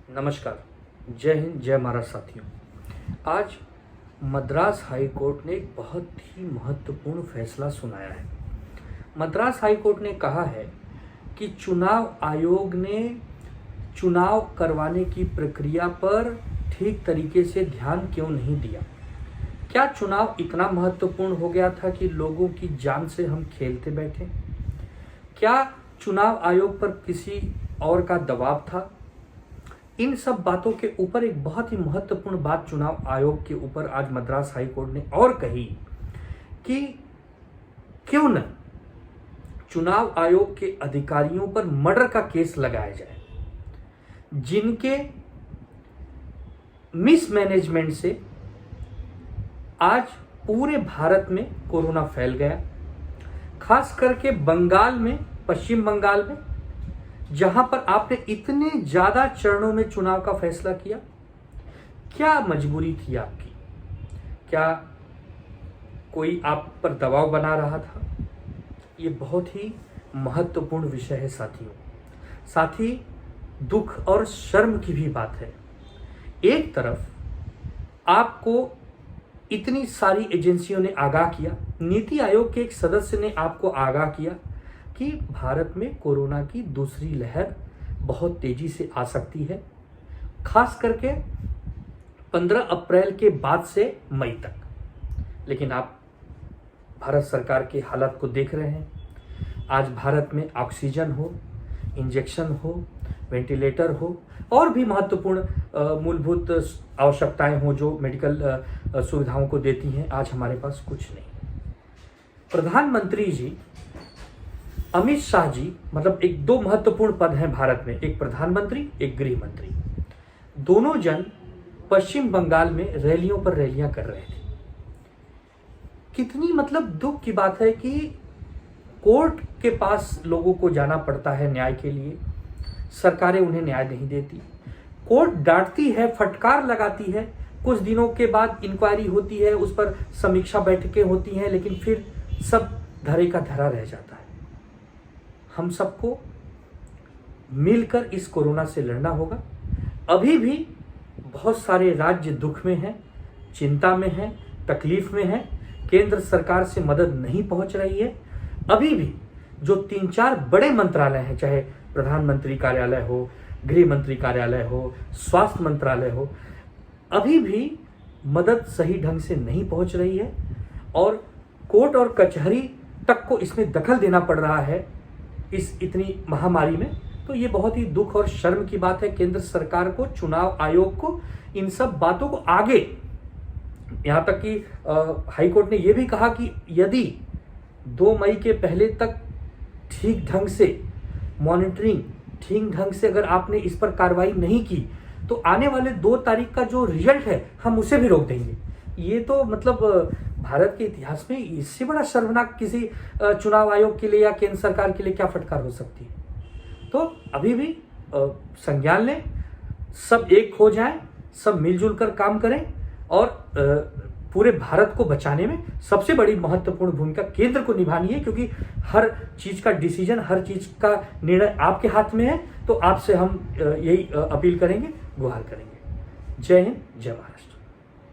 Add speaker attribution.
Speaker 1: नमस्कार, जय हिंद, जय महाराज साथियों। आज मद्रास हाई कोर्ट ने एक बहुत ही महत्वपूर्ण फैसला सुनाया है। मद्रास हाई कोर्ट ने कहा है कि चुनाव आयोग ने चुनाव करवाने की प्रक्रिया पर ठीक तरीके से ध्यान क्यों नहीं दिया। क्या चुनाव इतना महत्वपूर्ण हो गया था कि लोगों की जान से हम खेलते बैठे? क्या चुनाव आयोग पर किसी और का दबाव था? इन सब बातों के ऊपर एक बहुत ही महत्वपूर्ण बात चुनाव आयोग के ऊपर आज मद्रास हाई कोर्ट ने और कही कि क्यों न चुनाव आयोग के अधिकारियों पर मर्डर का केस लगाया जाए, जिनके मिसमैनेजमेंट से आज पूरे भारत में कोरोना फैल गया। खास करके बंगाल में, पश्चिम बंगाल में, जहां पर आपने इतने ज्यादा चरणों में चुनाव का फैसला किया। क्या मजबूरी थी आपकी? क्या कोई आप पर दबाव बना रहा था? ये बहुत ही महत्वपूर्ण विषय है साथियों। साथ ही दुख और शर्म की भी बात है। एक तरफ आपको इतनी एजेंसियों ने आगाह किया, नीति आयोग के एक सदस्य ने आपको आगाह किया कि भारत में कोरोना की दूसरी लहर बहुत तेजी से आ सकती है, खास करके 15 अप्रैल के बाद से मई तक। लेकिन आप भारत सरकार के हालात को देख रहे हैं। आज भारत में ऑक्सीजन हो, इंजेक्शन हो, वेंटिलेटर हो और भी महत्वपूर्ण मूलभूत आवश्यकताएं हो जो मेडिकल सुविधाओं को देती हैं, आज हमारे पास कुछ नहीं। प्रधानमंत्री जी अमित शाह जी, मतलब एक दो महत्वपूर्ण पद हैं भारत में, एक प्रधानमंत्री, एक गृह मंत्री। दोनों जन पश्चिम बंगाल में रैलियों पर रैलियां कर रहे थे। कितनी मतलब दुख की बात है कि कोर्ट के पास लोगों को जाना पड़ता है न्याय के लिए। सरकारें उन्हें न्याय नहीं देती। कोर्ट डांटती है, फटकार लगाती है, कुछ दिनों के बाद इंक्वायरी होती है, उस पर समीक्षा बैठकें होती हैं, लेकिन फिर सब धरे का धरा रह जाता है। हम सबको मिलकर इस कोरोना से लड़ना होगा। अभी भी बहुत सारे राज्य दुख में हैं, चिंता में हैं, तकलीफ में हैं। केंद्र सरकार से मदद नहीं पहुंच रही है। अभी भी जो 3-4 बड़े मंत्रालय हैं, चाहे प्रधानमंत्री कार्यालय हो, गृह मंत्री कार्यालय हो, स्वास्थ्य मंत्रालय हो, अभी भी मदद सही ढंग से नहीं पहुंच रही है और कोर्ट और कचहरी तक को इसमें दखल देना पड़ रहा है इस इतनी महामारी में। तो ये बहुत ही दुख और शर्म की बात है। केंद्र सरकार को, चुनाव आयोग को इन सब बातों को आगे, यहां तक कि हाई कोर्ट ने यह भी कहा कि यदि 2 मई के पहले तक ठीक ढंग से मॉनिटरिंग, ठीक ढंग से अगर आपने इस पर कार्रवाई नहीं की तो आने वाले 2 तारीख का जो रिजल्ट है हम उसे भी रोक देंगे। ये तो मतलब भारत के इतिहास में इससे बड़ा शर्मनाक किसी चुनाव आयोग के लिए या केंद्र सरकार के लिए क्या फटकार हो सकती है। तो अभी भी संज्ञान लें, सब एक हो जाएं, सब मिलजुल कर काम करें और पूरे भारत को बचाने में सबसे बड़ी महत्वपूर्ण भूमिका केंद्र को निभानी है, क्योंकि हर चीज का डिसीजन, हर चीज का निर्णय आपके हाथ में है। तो आपसे हम यही अपील करेंगे, गुहार करेंगे। जय हिंद, जय महाराष्ट्र।